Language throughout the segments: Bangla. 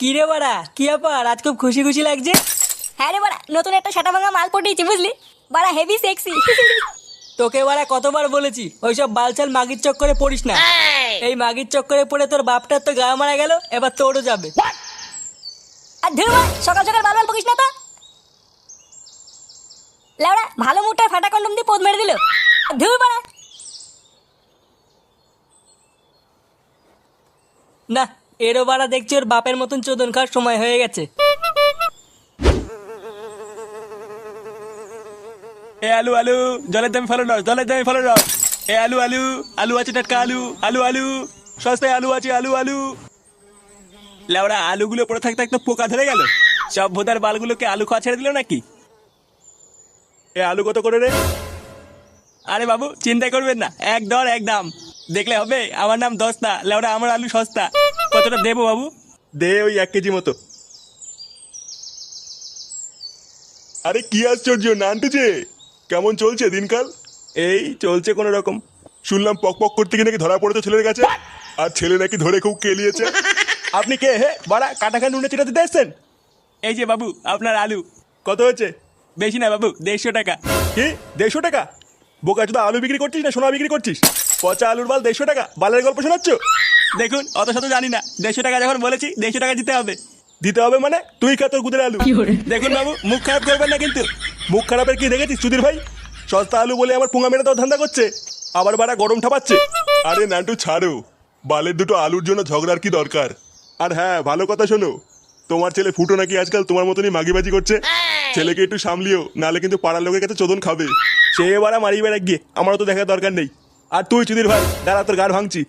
কি রে বাড়া, কি ব্যাপার? আজ খুব খুশি খুশি লাগছে। হ্যাঁ রে বাড়া, নতুন একটা সাটা ভাঙা মাল পটিয়েছি বুঝলি, বাড়া হেভি সেক্সি। তোকে বাড়া কতবার বলেছি ওইসব বালছাল মাগির চক্করে পড়িস না। এই মাগির চক্করে পড়ে তোর বাপটার তো গা মারা গেল, এবার তোরও যাবে। আর ধুর বাড়া, সকাল সকাল বাল বাল বকিস না তো। লেওড়া ভালো মুখটায় ফাটা কন্ডম দিয়ে পোদ মেরে দিল। ধুর বাড়া। না, এরও বাড়া দেখছি ওর বাপের মতন চোদন খাওয়ার সময় হয়ে গেছে। এ আলু আলু, জলের দামে ফেলো না, জলের দামে ফেলো না। এ আলু আলু, আলু আছে টাটকা আলু, আলু আলু, সস্তায় আলু আছে, আলু আলু। লেওড়া আলুগুলো পড়ে থাকতে থাকতে পোকা ধরে গেল। সব ভোদার বালগুলোকে আলু খাওয়া ছেড়ে দিল নাকি? এ আলু কত করে রে? আরে বাবু চিন্তা করবেন না, এক দর এক দাম। দেখলে হবে, আমার নাম দস্তা, লেওড়া আমার আলু সস্তা। কতটা দেবো বাবু? দে ওই 1 কেজি মতো। আরে কি আশ্চর্য নানটু যে, কেমন চলছে দিনকাল? এই চলছে কোনো রকম। শুনলাম পক পক করতে গিয়ে নাকি ধরা পড়েছে ছেলের কাছে, আর ছেলে নাকি ধরে খুব কেলিয়েছে। আপনি কে হে বাড়া, কাটাখান নুনে চিটা দিতে এসছেন? এই যে বাবু আপনার আলু। কত হয়েছে? বেশি না বাবু, 150 টাকা। কি 150 টাকা? বোকা চোদা, আলু বিক্রি করছিস না সোনা বিক্রি করছিস? পচা আলুর বাল 150 টাকা, বালের গল্প শোনাচ্ছ? দেখুন অত শত জানি না, 150 টাকা যখন বলেছি 150 টাকা দিতে হবে। দিতে হবে মানে? তুই খা তোর গুদের আলু। দেখুন বাবু মুখ খারাপ করবেন না কিন্তু। মুখ খারাপের কি দেখেছিস সুধীর ভাই? সস্তা আলু বলে আমার পুঙ্গা মেরে দেওয়ার ধান্দা করছে, আবার বাড়া গরম ঠাপাচ্ছে। আরে নান্টু ছাড়ো, বালের দুটো আলুর জন্য ঝগড়ার কি দরকার? আর হ্যাঁ, ভালো কথা শোনো, তোমার ছেলে ফুটো নাকি আজকাল তোমার মতনই মাগিবাজি করছে। ছেলেকে একটু সামলিও, নাহলে কিন্তু পাড়ার লোকের কাছে চোদন খাবে। সে এবার মারি বেড়া গিয়ে আমারও তো দেখার দরকার নেই। আর তুই সুধীর ভাই দাঁড়া, তোর গাড় ভাঙছি।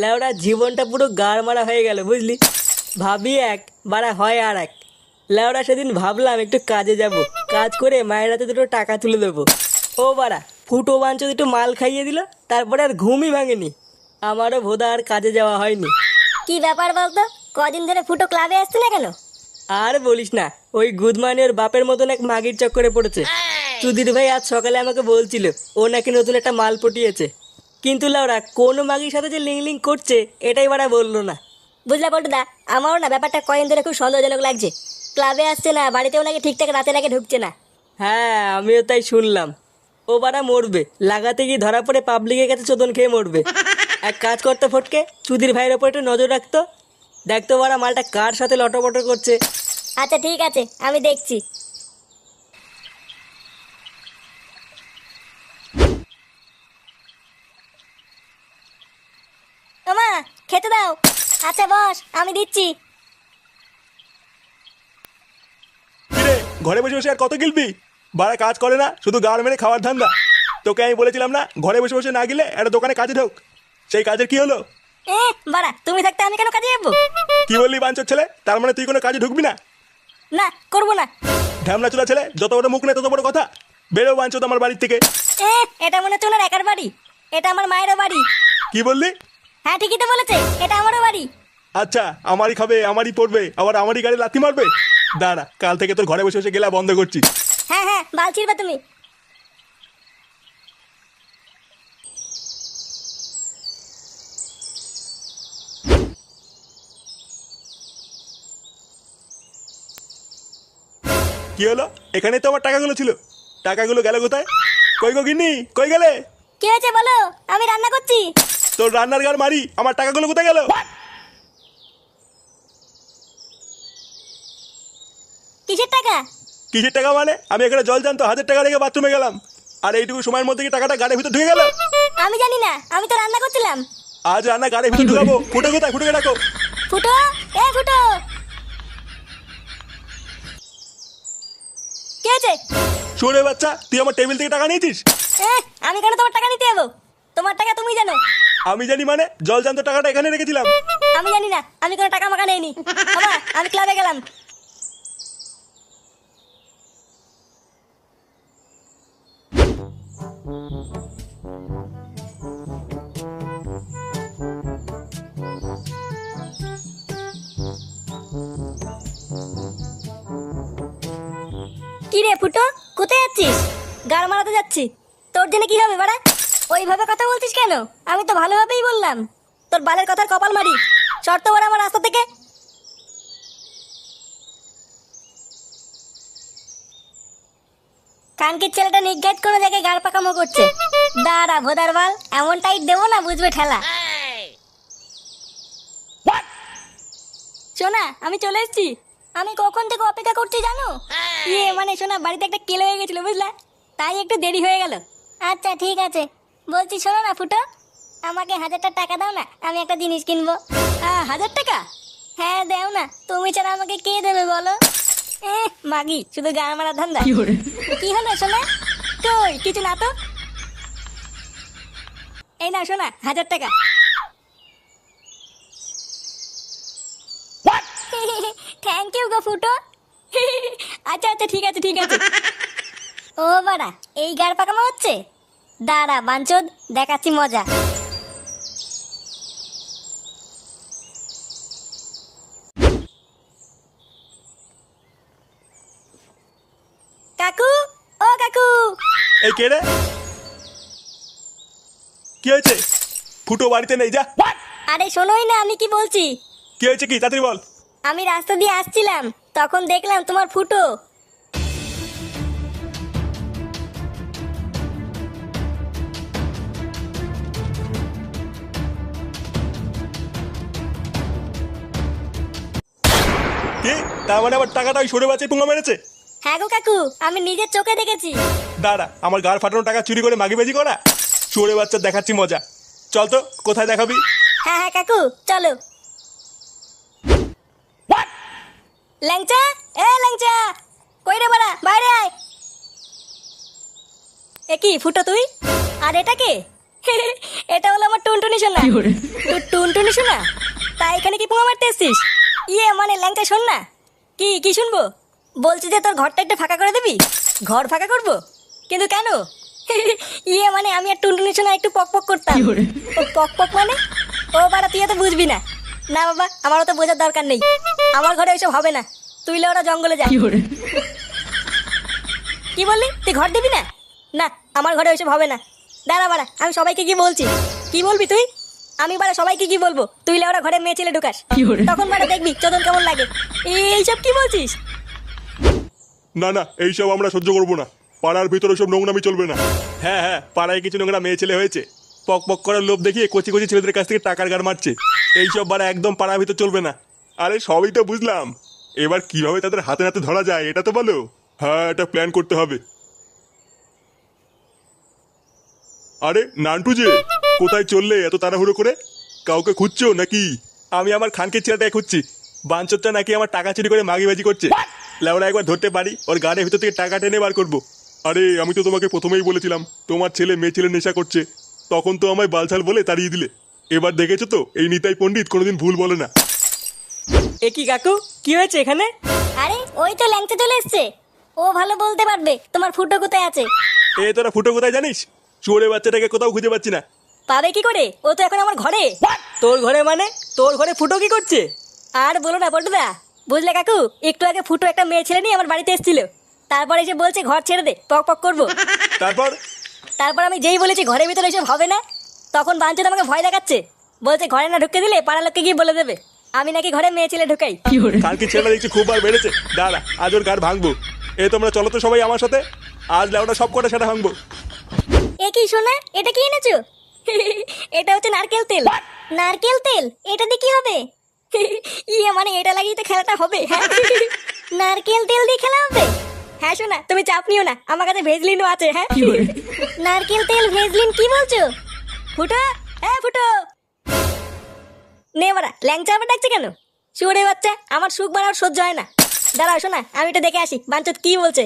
লেওড়া জীবনটা পুরো গাড় মারা হয়ে গেল বুঝলি। ভাবি এক, বাড়া হয় আর এক। লেওড়া সেদিন ভাবলাম একটু কাজে যাব, কাজ করে মায়ের হাতে দুটো টাকা তুলে দেবো। ও বাড়া ফুটো বাঞ্চ দুটো মাল খাইয়ে দিল, তারপরে আর ঘুমই ভাঙেনি। আমারও ভোদা আর কাজে যাওয়া হয়নি। কি ব্যাপার বলতো, কদিন ধরে ফুটো ক্লাবে আসছে না কেন? আর বলিস না, ওই গুদমানি ওর বাপের মতন এক মাগির চক্করে পড়েছে। সুধীর ভাই আজ সকালে আমাকে বলছিল ও নাকি নতুন একটা মাল পটিয়েছে, কিন্তু লাউরা কোন মাগির সাথে যে লিং লিং করছে এটাই বাড়া বললো না। বুঝলা পল্টুদা, আমারও না ব্যাপারটা কয়েন ধরে খুব সন্দেহজনক লাগছে। ক্লাবে আসছে না, বাড়িতেও নাকি ঠিকঠাক রাতের আগে ঢুকছে না। হ্যাঁ আমিও তাই শুনলাম। ও বাড়া মরবে, লাগাতে গিয়ে ধরা পড়ে পাবলিকের কাছে চোদন খেয়ে মরবে। এক কাজ করতে ফটকে, সুধীর ভাইয়ের ওপর একটু নজর রাখতো। দেখতো বাড়া মালটা কার সাথে লটপট করছে। আচ্ছা ঠিক আছে, আমি দেখছি। ওমা, খেতে দাও। আচ্ছা বস, আমি দিচ্ছি। কিরে, ঘরে বসে বসে আর কত গিলবি? বাড়া কাজ করে না, শুধু গাড় মেরে খাওয়ার ধান্দা। তোকে আমি বলেছিলাম না ঘরে বসে বসে না গেলে একটা দোকানে কাজে ঢোক। সেই কাজের কি হলো? এ বাড়া, তুমি থাকতে আমি কেন কাজে যাবো? কি বললি বাঞ্চোর ছেলে? তার মানে তুই কোনো কাজে ঢুকবি না? না, করবো না। ঢ্যামলা চুলা ছেলে, যত বড় মুখ নেই তত বড় কথা। বেরো বাঞ্চো আমার বাড়ির থেকে। এ এটা মনে হচ্ছে ওনার একার বাড়ি, এটা আমার মায়েরও বাড়ি। কি বললি? হ্যাঁ ঠিকই তো বলেছে, এটা আমারও বাড়ি। আচ্ছা, আমারই খাবে, আমারই পড়বে, আবার আমারই গাড়ি লাথি মারবে? দাঁড়া, কাল থেকে তোর ঘরে বসে বসে গেলা বন্ধ করছি। হ্যাঁ হ্যাঁ, বাল ছিড়বা তুমি। কি হলো? এখানে তো আমার টাকাগুলো ছিল, টাকাগুলো গেল কোথায়? কই গো গিন্নি, কই গেলে? কি হয়েছে বলো, আমি রান্না করছি। তোর রান্নার গার মারি, আমার টাকাগুলো কোথায় গেল? কিসের টাকা? কিসের টাকা মানে? আমি এখানে জল জানতো 1000 টাকা রেখে বাথরুমে গেলাম, আর এইটুকু সময়ের মধ্যে কি টাকাটা গাড়ির ভিতর ঢুকে গেল? আমি জানি না, আমি তো রান্না করছিলাম। আজ রান্না গাড়ির ভিতর ঢুকাবো। ফুটো কোথায়? ফুটোকে ডাকো। ফুটো, এ ফুটো। কি হয়েছে? শুনে বাচ্চা, তুই আমার টেবিল থেকে টাকা নিয়েছিস? এ, আমি কেন তোমার টাকা নিতে যাবো? তোমার টাকা তুমি জানো। আমি জানি মানে? জল জানতো টাকাটা এখানে রেখেছিলাম। আমি জানি না, আমি কোনো টাকা মাকা নেইনি। বাবা, আমি ক্লাবে গেলাম। কি রে ফুটো, কোথায় যাচ্ছিস? গাড় মারাতে যাচ্ছি। তোর জন্য কি হবে বাড়া? ওইভাবে কথা বলছিস কেন? আমি তো ভালোভাবেই বললাম। তোর বালের কথার কপাল মারি। শর্ত বড় আমার রাস্তা থেকে। কানকির ছেলেটা নির্ঘাত কোনো জায়গায় গাড় পাকামো করছে। দাঁড়া ভোদার বাল, এমন টাইট দেবো না বুঝবে ঠেলা। শোনা, আমি চলে এসেছি। আমি কখন থেকে অপেক্ষা করছি জানো? মানে শোনা, বাড়িতে একটা কেলো হয়ে গেছিল বুঝলা, তাই একটু দেরি হয়ে গেল। আচ্ছা ঠিক আছে। বলছি শোনো না ফুটো, আমাকে 1000টা টাকা দাও না, আমি একটা জিনিস কিনবো। 1000 টাকা? হ্যাঁ দাও না, তুমি ছাড়া আমাকে কে দেবে বলো? মাগি শুধু গান মারা ধান্দা। কি হলো শোনা? কই কিছু না তো। এই না শোনা, 1000 টাকা। থ্যাংক ইউ গো ফুটো। আচ্ছা আচ্ছা ঠিক আছে ঠিক আছে। ও বাড়া, এই গাড় পাকামো হচ্ছে? দাঁড়া বাঞ্চোদ, দেখাচ্ছি মজা। কাকু, ও কাকু। এই কে রে? কি হয়েছে? ফুটো বাড়িতে নেই, যা। আরে শোনোই না আমি কি বলছি। কি হয়েছে কি, তাড়াতাড়ি বল। আমি রাস্তা দিয়ে আসছিলাম, তখন দেখলাম তোমার ফুটো। কি? তার মানে আবার টাকাটা ওই সরে বাঁচে পুঙ্গা মেরেছে? হ্যাঁ গো কাকু, আমি নিজের চোখে দেখেছি। দাঁড়া, আমার গাড় ফাটানো টাকা চুরি করে মাগিবাজি করা? সরে বাচ্চা দেখাচ্ছি মজা। চল তো, কোথায় দেখাবি? হ্যাঁ হ্যাঁ কাকু চলো। ল্যাংচা, এ ল্যাংচা, কই রে বাড়া, বাইরে আয়। এ কি ফুটো তুই? আর এটা কে? এটা হলো আমার টুনটুনি সোনা। টুনটুনি সোনা? তা এখানে কি পোঙা মারতে এসছিস? মানে ল্যাংচা শোন না। কি কি শুনবো? বলছি যে তোর ঘরটা একটু ফাঁকা করে দিবি। ঘর ফাঁকা করবো? কিন্তু কেন? মানে আমি আর টুনটুনি সোনা একটু পক পক করতাম। পক পক মানে? ও বাড়া, তুই তো বুঝবি না। না বাবা, আমারও তো বোঝার দরকার নেই। আমার ঘরে ওইসব হবে না। তুই ওরা জঙ্গলে যা। কি বললি? তুই ঘর দিবি না? না, আমার ঘরে ওইসব হবে না। দাঁড়া বাড়া, আমি সবাইকে কি বলছি। কি বলবি তুই? আমি বাড়া সবাইকে কি বলবো? তুই ওরা ঘরে মেয়ে ছেলে ঢুকাস, তখন বাড়া দেখবি চোদন কেমন লাগে। এইসব কি বলছিস? না না, এইসব আমরা সহ্য করবো না। পাড়ার ভিতরে সব নোংরামি চলবে না। হ্যাঁ হ্যাঁ, পাড়ায় কিছু নোংরা মেয়ে ছেলে হয়েছে, পক পক করার লোভ দেখিয়ে কচি কচি ছেলেদের কাছ থেকে টাকার গাড় মারছে। এইসব বাড়া একদম পাড়ার ভিতর চলবে না। আরে সবই তো বুঝলাম, এবার কিভাবে তাদের হাতে হাতে ধরা যায় এটা তো বলো। হ্যাঁ, এটা প্ল্যান করতে হবে। আরে নান্টু যে, কোথায় চললে এত তাড়াহুড়ো করে? কাউকে খুঁজছো নাকি? আমি আমার খানকে ছেলেটাকে খুঁজছি। বাঞ্চোরটা নাকি আমার টাকা চুরি করে মাগিবাজি করছে। লেওরা একবার ধরতে পারি, ওর গাড়ির ভিতর থেকে টাকা টেনে বার করবো। আরে আমি তো তোমাকে প্রথমেই বলেছিলাম তোমার ছেলে মেয়ে ছেলে নেশা করছে, তখন তো আমায় বালছাল বলে তাড়িয়ে দিলে। এবার দেখেছো তো, এই নিতাই পণ্ডিত কোনোদিন ভুল বলে না। এ কি কাকু, কি হয়েছে এখানে? আরে ওই তো ল্যাংচা চলে এসছে। ও ভালো বলতে পারবে তোমার ফুটো কোথায় আছে। এ তোরা ফুটো কোথায় জানিস? চোরে বাচ্চাটাকে কোথাও খুঁজে পাচ্ছি না। পাবে কি করে? ও তো এখন আমার ঘরে। তোর ঘরে মানে? তোর ঘরে ফুটো কি করছে? আর বলো না পল্টুদা, বুঝলে কাকু, একটু আগে ফুটো একটা মেয়ে ছেলে নিয়ে আমার বাড়িতে এসেছিল। তারপরে এসে বলছে ঘর ছেড়ে দে, পক পক করবো। তারপর আমি যেই বলেছি ঘরের ভিতরে এসব হবে না, তখন বাঞ্চোদ আমাকে ভয় দেখাচ্ছে। বলছে ঘরে না ঢুকতে দিলে পাড়ার লোককে গিয়ে বলে দেবে আমি নাকি ঘরে মেয়ে ছেলে ঢুকাই। কালকে ছেলেটা দেখছি খুব বার বেড়েছে। দাঁড়া, আজ ওর গাড় ভাঙবো। এ তোমরা চলো তো সবাই আমার সাথে, আজ লেওটা সব কটা সেটা ভাঙবো। এ কি শোনা, এটা কি এনেছো? এটা হচ্ছে নারকেল তেল। নারকেল তেল? এটা দিয়ে কি হবে? মানে এটা লাগিয়ে তো খেলাটা হবে। হ্যাঁ, নারকেল তেল দিয়ে খেলা হবে? হ্যাঁ শোনা, তুমি চাপ নিও না, আমার কাছে ভেজলিনও আছে। হ্যাঁ, নারকেল তেল ভেজলিন কি বলছো? ফুটো, হ্যাঁ ফুটো, নে বাড়া, ল্যাংচা আবার ডাকছে কেন? শুয়োরে বাচ্চা, আমার সুখ বাড়ার সহ্য হয় না। দাঁড়াও শোনা, আমি এটা দেখে আসি বাঞ্চোদ কি বলছে।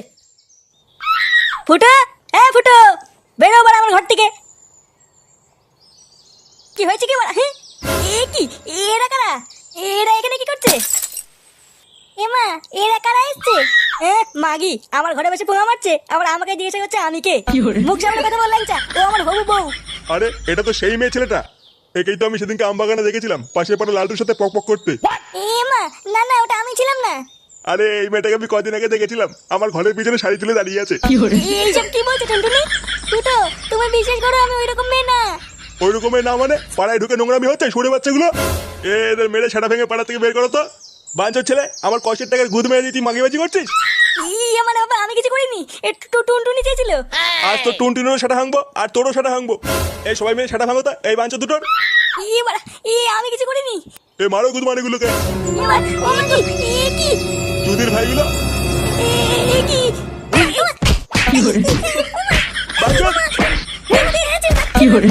ফুটো, হ্যাঁ ফুটো, বেরো বাড়া আমার ঘর থেকে। কি হয়েছে কি বাড়া? হ্যাঁ, এ কি, এরা কারা? এরা এখানে কি করছে? এমা, এরা কারা এসছে? মাগি আমার ঘরে বসে পোঙা মারছে, আবার আমাকে জিজ্ঞাসা করছে আমি কে। মুখ সামনে কথা বল ল্যাংচা, ও আমার হবু বউ। আরে এটা তো সেই মেয়ে ছেলেটা, একেই তো আমি সেদিনকে আমবাগানে দেখেছিলাম পাশের পাড়া লালটুর সাথে পক পক করতে। এমা, না না, ওটা আমি ছিলাম না। আরে এই মেয়েটাকে আমি কদিন আগে দেখেছিলাম, আমার ঘরের পিছনে শাড়ি তুলে দাঁড়িয়ে আছে। এইসব কি বলছে টুনটুনি? ফুটো তুমি বিশ্বাস করো আমি ওইরকম মেয়ে না। ওই রকমের না মানে পাড়ায় ঢুকে নোংরামি হচ্ছে সরে বাচ্চাগুলো। এদের মেরে সেটা ভেঙে পাড়া থেকে বের করো তো। বাঞ্চোর ছেলে, আমার কষ্টের টাকার গুদ মেরে দিয়ে তুই মাগিবাজি করছিস। মানে বাবা আমি কিছু করিনি, একটু টুনটুনি চেয়েছিল। আজ তো টুনটুনেরও সেটা ভাঙবো আর তোরও সেটা ভাঙবো। এই সবাই মিলে সেটা ভাঙো তো এই বাঞ্চো দুটোর। বাড়া আমি কিছু করিনি। এ মারো গুদ মানিগুলোকে। ও কি কি চুদির ভাইগুলো কি বাঞ্চো। কি করে